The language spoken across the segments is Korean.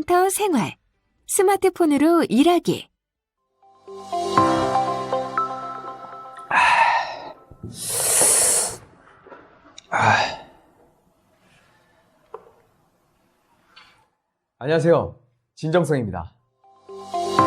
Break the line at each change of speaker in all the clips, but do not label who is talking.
콜센터 생활, 스마트폰으로 일하기.
안녕하세요. 진정성입니다.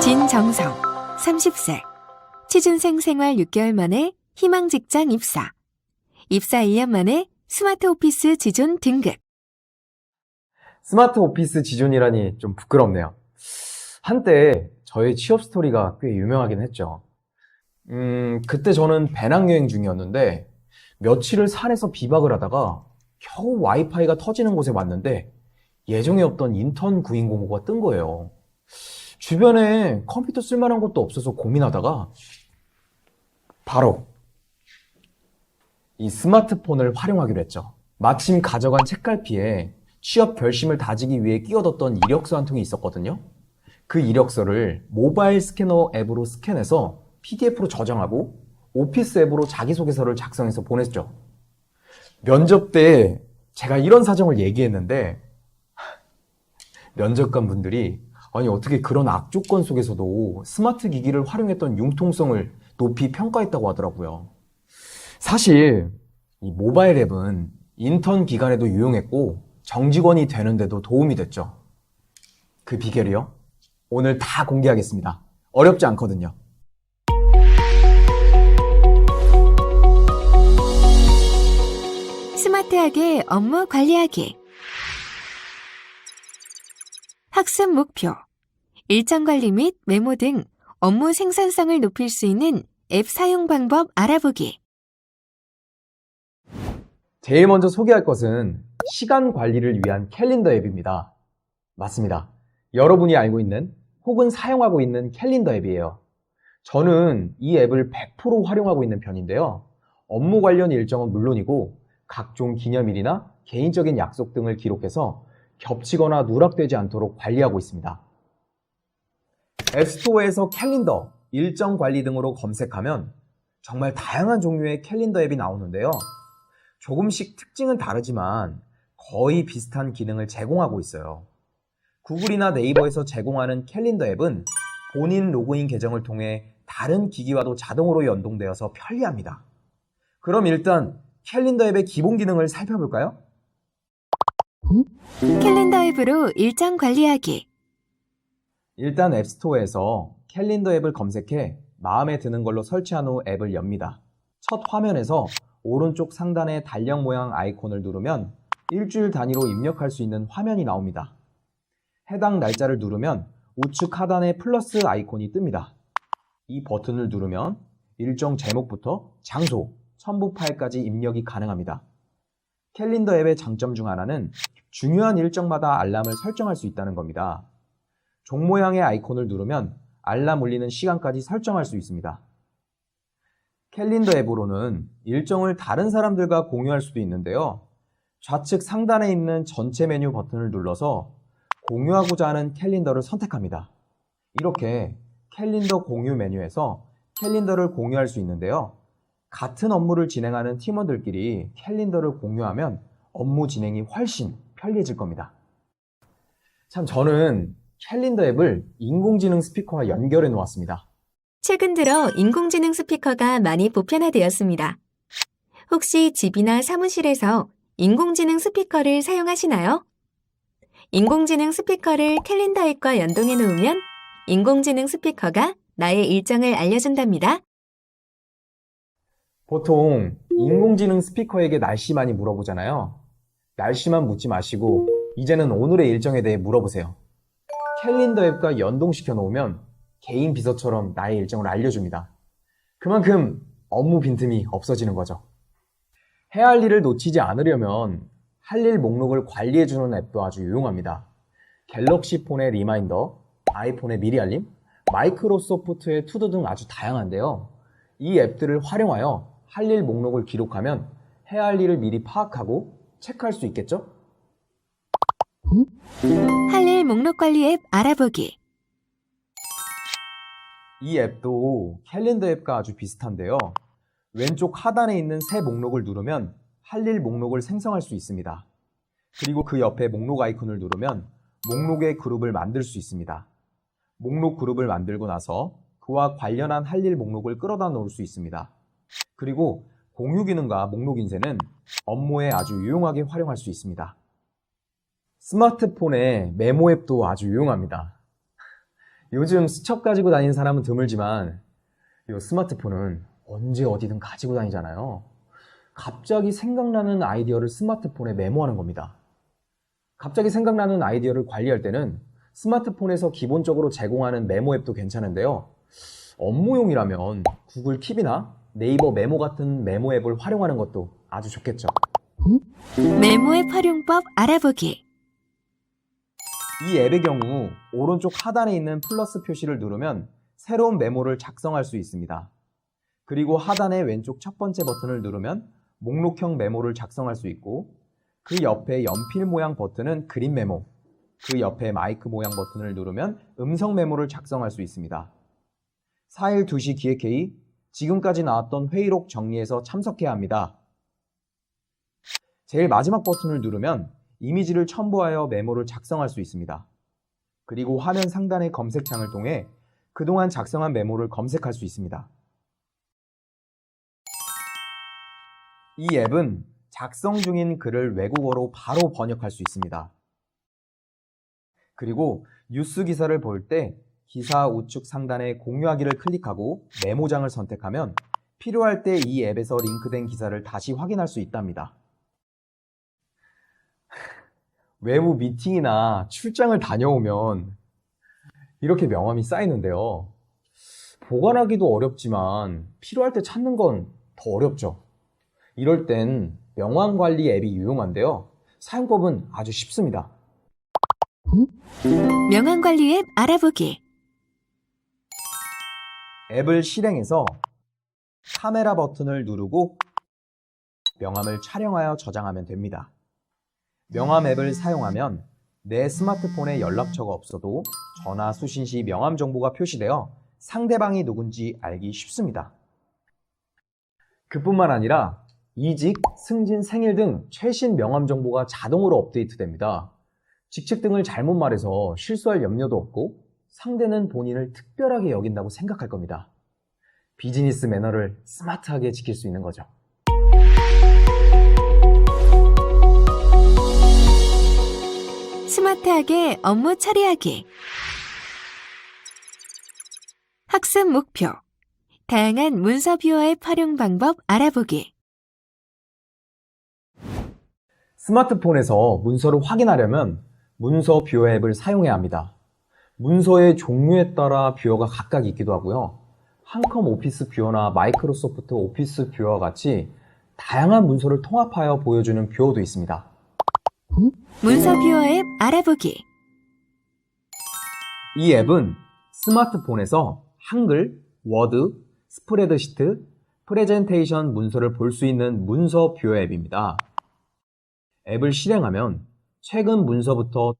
진정성, 30세. 취준생 생활 6개월 만에 희망 직장 입사. 입사 2년 만에 스마트 오피스 지존 등급.
스마트 오피스 지존이라니 좀 부끄럽네요. 한때 저의 취업 스토리가 꽤 유명하긴 했죠. 그때 저는 배낭여행 중이었는데 며칠을 산에서 비박을 하다가 겨우 와이파이가 터지는 곳에 왔는데 예정에 없던 인턴 구인 공고가 뜬 거예요. 주변에 컴퓨터 쓸만한 곳도 없어서 고민하다가 바로 이 스마트폰을 활용하기로 했죠. 마침 가져간 책갈피에 취업 결심을 다지기 위해 끼워뒀던 이력서 한 통이 있었거든요. 그 이력서를 모바일 스캐너 앱으로 스캔해서 PDF로 저장하고 오피스 앱으로 자기소개서를 작성해서 보냈죠. 면접 때 제가 이런 사정을 얘기했는데 면접관 분들이 아니 어떻게 그런 악조건 속에서도 스마트 기기를 활용했던 융통성을 높이 평가했다고 하더라고요. 사실 이 모바일 앱은 인턴 기간에도 유용했고 정직원이 되는데도 도움이 됐죠. 그 비결이요? 오늘 다 공개하겠습니다. 어렵지 않거든요.
스마트하게 업무 관리하기. 학습 목표. 일정 관리 및 메모 등 업무 생산성을 높일 수 있는 앱 사용 방법 알아보기.
제일 먼저 소개할 것은 시간 관리를 위한 캘린더 앱입니다. 맞습니다. 여러분이 알고 있는 혹은 사용하고 있는 캘린더 앱이에요. 저는 이 앱을 100% 활용하고 있는 편인데요. 업무 관련 일정은 물론이고 각종 기념일이나 개인적인 약속 등을 기록해서 겹치거나 누락되지 않도록 관리하고 있습니다. 앱스토어에서 캘린더, 일정 관리 등으로 검색하면 정말 다양한 종류의 캘린더 앱이 나오는데요. 조금씩 특징은 다르지만 거의 비슷한 기능을 제공하고 있어요. 구글이나 네이버에서 제공하는 캘린더 앱은 본인 로그인 계정을 통해 다른 기기와도 자동으로 연동되어서 편리합니다. 그럼 일단 캘린더 앱의 기본 기능을 살펴볼까요?
캘린더 앱으로 일정 관리하기.
일단 앱스토어에서 캘린더 앱을 검색해 마음에 드는 걸로 설치한 후 앱을 엽니다. 첫 화면에서 오른쪽 상단의 달력 모양 아이콘을 누르면 일주일 단위로 입력할 수 있는 화면이 나옵니다. 해당 날짜를 누르면 우측 하단에 플러스 아이콘이 뜹니다. 이 버튼을 누르면 일정 제목부터 장소, 첨부 파일까지 입력이 가능합니다. 캘린더 앱의 장점 중 하나는 중요한 일정마다 알람을 설정할 수 있다는 겁니다. 종 모양의 아이콘을 누르면 알람 울리는 시간까지 설정할 수 있습니다. 캘린더 앱으로는 일정을 다른 사람들과 공유할 수도 있는데요. 좌측 상단에 있는 전체 메뉴 버튼을 눌러서 공유하고자 하는 캘린더를 선택합니다. 이렇게 캘린더 공유 메뉴에서 캘린더를 공유할 수 있는데요. 같은 업무를 진행하는 팀원들끼리 캘린더를 공유하면 업무 진행이 훨씬 편리해질 겁니다. 참 저는 캘린더 앱을 인공지능 스피커와 연결해 놓았습니다.
최근 들어 인공지능 스피커가 많이 보편화되었습니다. 혹시 집이나 사무실에서 인공지능 스피커를 사용하시나요? 인공지능 스피커를 캘린더 앱과 연동해 놓으면 인공지능 스피커가 나의 일정을 알려준답니다.
보통 인공지능 스피커에게 날씨만이 물어보잖아요. 날씨만 묻지 마시고 이제는 오늘의 일정에 대해 물어보세요. 캘린더 앱과 연동시켜 놓으면 개인 비서처럼 나의 일정을 알려줍니다. 그만큼 업무 빈틈이 없어지는 거죠. 해야 할 일을 놓치지 않으려면 할 일 목록을 관리해주는 앱도 아주 유용합니다. 갤럭시 폰의 리마인더, 아이폰의 미리 알림, 마이크로소프트의 투두 등 아주 다양한데요. 이 앱들을 활용하여 할 일 목록을 기록하면 해야 할 일을 미리 파악하고 체크할 수 있겠죠?
할 일 목록 관리 앱 알아보기.
이 앱도 캘린더 앱과 아주 비슷한데요. 왼쪽 하단에 있는 새 목록을 누르면 할 일 목록을 생성할 수 있습니다. 그리고 그 옆에 목록 아이콘을 누르면 목록의 그룹을 만들 수 있습니다. 목록 그룹을 만들고 나서 그와 관련한 할 일 목록을 끌어다 놓을 수 있습니다. 그리고 공유 기능과 목록 인쇄는 업무에 아주 유용하게 활용할 수 있습니다. 스마트폰의 메모 앱도 아주 유용합니다. 요즘 수첩 가지고 다니는 사람은 드물지만 이 스마트폰은 언제 어디든 가지고 다니잖아요. 갑자기 생각나는 아이디어를 스마트폰에 메모하는 겁니다. 갑자기 생각나는 아이디어를 관리할 때는 스마트폰에서 기본적으로 제공하는 메모 앱도 괜찮은데요. 업무용이라면 구글 킵이나 네이버 메모 같은 메모 앱을 활용하는 것도 아주 좋겠죠.
메모 앱 활용법 알아보기.
이 앱의 경우 오른쪽 하단에 있는 플러스 표시를 누르면 새로운 메모를 작성할 수 있습니다. 그리고 하단의 왼쪽 첫 번째 버튼을 누르면 목록형 메모를 작성할 수 있고, 그 옆에 연필 모양 버튼은 그림 메모, 그 옆에 마이크 모양 버튼을 누르면 음성 메모를 작성할 수 있습니다. 4일 2시 기획회의, 지금까지 나왔던 회의록 정리해서 참석해야 합니다. 제일 마지막 버튼을 누르면 이미지를 첨부하여 메모를 작성할 수 있습니다. 그리고 화면 상단의 검색창을 통해 그동안 작성한 메모를 검색할 수 있습니다. 이 앱은 작성 중인 글을 외국어로 바로 번역할 수 있습니다. 그리고 뉴스 기사를 볼 때 기사 우측 상단에 공유하기를 클릭하고 메모장을 선택하면 필요할 때 이 앱에서 링크된 기사를 다시 확인할 수 있답니다. 외부 미팅이나 출장을 다녀오면 이렇게 명함이 쌓이는데요. 보관하기도 어렵지만 필요할 때 찾는 건 더 어렵죠. 이럴 땐 명함 관리 앱이 유용한데요. 사용법은 아주 쉽습니다.
명함 관리 앱 알아보기.
앱을 실행해서 카메라 버튼을 누르고 명함을 촬영하여 저장하면 됩니다. 명함 앱을 사용하면 내 스마트폰에 연락처가 없어도 전화 수신 시 명함 정보가 표시되어 상대방이 누군지 알기 쉽습니다. 그뿐만 아니라 이직, 승진, 생일 등 최신 명함 정보가 자동으로 업데이트됩니다. 직책 등을 잘못 말해서 실수할 염려도 없고 상대는 본인을 특별하게 여긴다고 생각할 겁니다. 비즈니스 매너를 스마트하게 지킬 수 있는 거죠.
스마트하게 업무 처리하기. 학습 목표. 다양한 문서 뷰어 앱 활용 방법 알아보기.
스마트폰에서 문서를 확인하려면 문서 뷰어 앱을 사용해야 합니다. 문서의 종류에 따라 뷰어가 각각 있기도 하고요. 한컴 오피스 뷰어나 마이크로소프트 오피스 뷰어와 같이 다양한 문서를 통합하여 보여주는 뷰어도 있습니다.
문서 뷰어 앱 알아보기.
이 앱은 스마트폰에서 한글, 워드, 스프레드시트, 프레젠테이션 문서를 볼 수 있는 문서 뷰어 앱입니다. 앱을 실행하면 최근 문서부터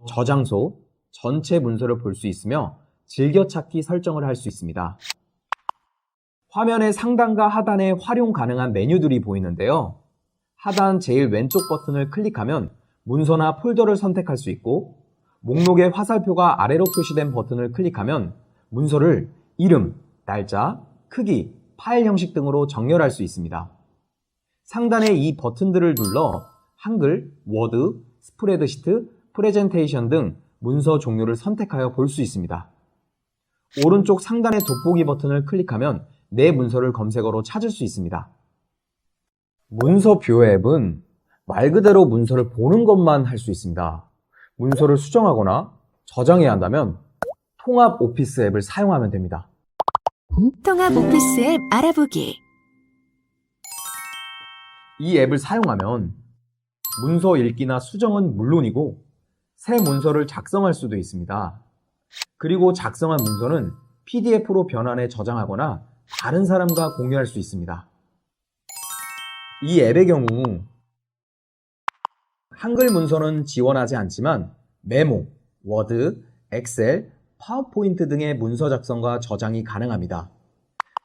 저장소, 전체 문서를 볼 수 있으며 즐겨찾기 설정을 할 수 있습니다. 화면의 상단과 하단에 활용 가능한 메뉴들이 보이는데요. 하단 제일 왼쪽 버튼을 클릭하면 문서나 폴더를 선택할 수 있고, 목록의 화살표가 아래로 표시된 버튼을 클릭하면 문서를 이름, 날짜, 크기, 파일 형식 등으로 정렬할 수 있습니다. 상단에 이 버튼들을 눌러 한글, 워드, 스프레드시트, 프레젠테이션 등 문서 종류를 선택하여 볼 수 있습니다. 오른쪽 상단의 돋보기 버튼을 클릭하면 내 문서를 검색어로 찾을 수 있습니다. 문서 뷰어 앱은 말 그대로 문서를 보는 것만 할 수 있습니다. 문서를 수정하거나 저장해야 한다면 통합 오피스 앱을 사용하면 됩니다.
통합 오피스 앱 알아보기.
이 앱을 사용하면 문서 읽기나 수정은 물론이고 새 문서를 작성할 수도 있습니다. 그리고 작성한 문서는 PDF로 변환해 저장하거나 다른 사람과 공유할 수 있습니다. 이 앱의 경우 한글 문서는 지원하지 않지만 메모, 워드, 엑셀, 파워포인트 등의 문서 작성과 저장이 가능합니다.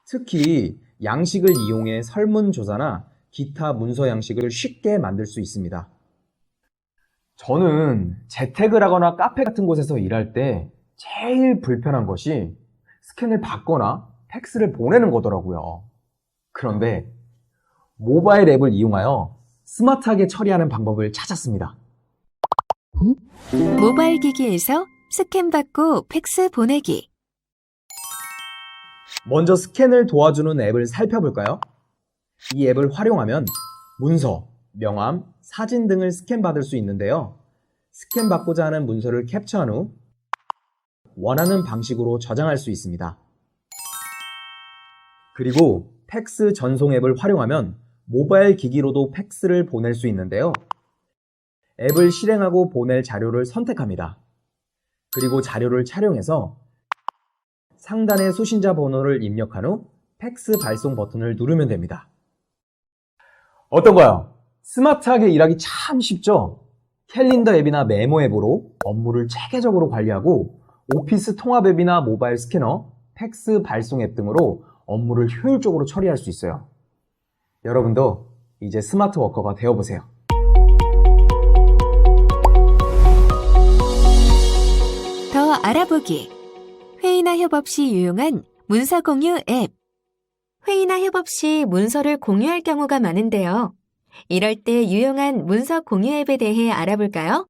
특히 양식을 이용해 설문조사나 기타 문서 양식을 쉽게 만들 수 있습니다. 저는 재택을 하거나 카페 같은 곳에서 일할 때 제일 불편한 것이 스캔을 받거나 팩스를 보내는 거더라고요. 그런데 모바일 앱을 이용하여 스마트하게 처리하는 방법을 찾았습니다.
모바일 기기에서 스캔 받고 팩스 보내기.
먼저 스캔을 도와주는 앱을 살펴볼까요? 이 앱을 활용하면 문서, 명함, 사진 등을 스캔받을 수 있는데요. 스캔받고자 하는 문서를 캡처한 후 원하는 방식으로 저장할 수 있습니다. 그리고 팩스 전송 앱을 활용하면 모바일 기기로도 팩스를 보낼 수 있는데요. 앱을 실행하고 보낼 자료를 선택합니다. 그리고 자료를 촬영해서 상단에 수신자 번호를 입력한 후 팩스 발송 버튼을 누르면 됩니다. 어떤가요? 스마트하게 일하기 참 쉽죠? 캘린더 앱이나 메모 앱으로 업무를 체계적으로 관리하고 오피스 통합 앱이나 모바일 스캐너, 팩스 발송 앱 등으로 업무를 효율적으로 처리할 수 있어요. 여러분도 이제 스마트 워커가 되어보세요.
더 알아보기. 회의나 협업 시 유용한 문서 공유 앱. 회의나 협업 시 문서를 공유할 경우가 많은데요. 이럴 때 유용한 문서 공유 앱에 대해 알아볼까요?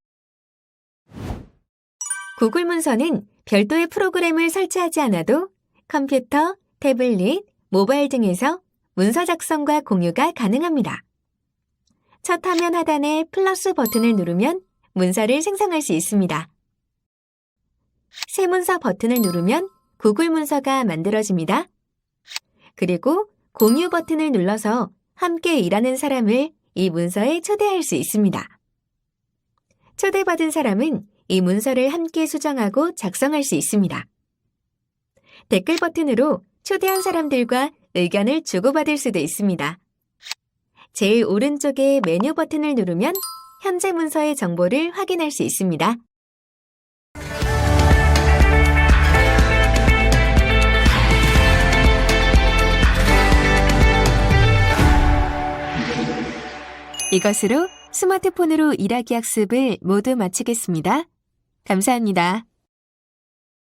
구글 문서는 별도의 프로그램을 설치하지 않아도 컴퓨터, 태블릿, 모바일 등에서 문서 작성과 공유가 가능합니다. 첫 화면 하단에 플러스 버튼을 누르면 문서를 생성할 수 있습니다. 새 문서 버튼을 누르면 구글 문서가 만들어집니다. 그리고 공유 버튼을 눌러서 함께 일하는 사람을 이 문서에 초대할 수 있습니다. 초대받은 사람은 이 문서를 함께 수정하고 작성할 수 있습니다. 댓글 버튼으로 초대한 사람들과 의견을 주고받을 수도 있습니다. 제일 오른쪽에 메뉴 버튼을 누르면 현재 문서의 정보를 확인할 수 있습니다. 이것으로 스마트폰으로 일하기 학습을 모두 마치겠습니다. 감사합니다.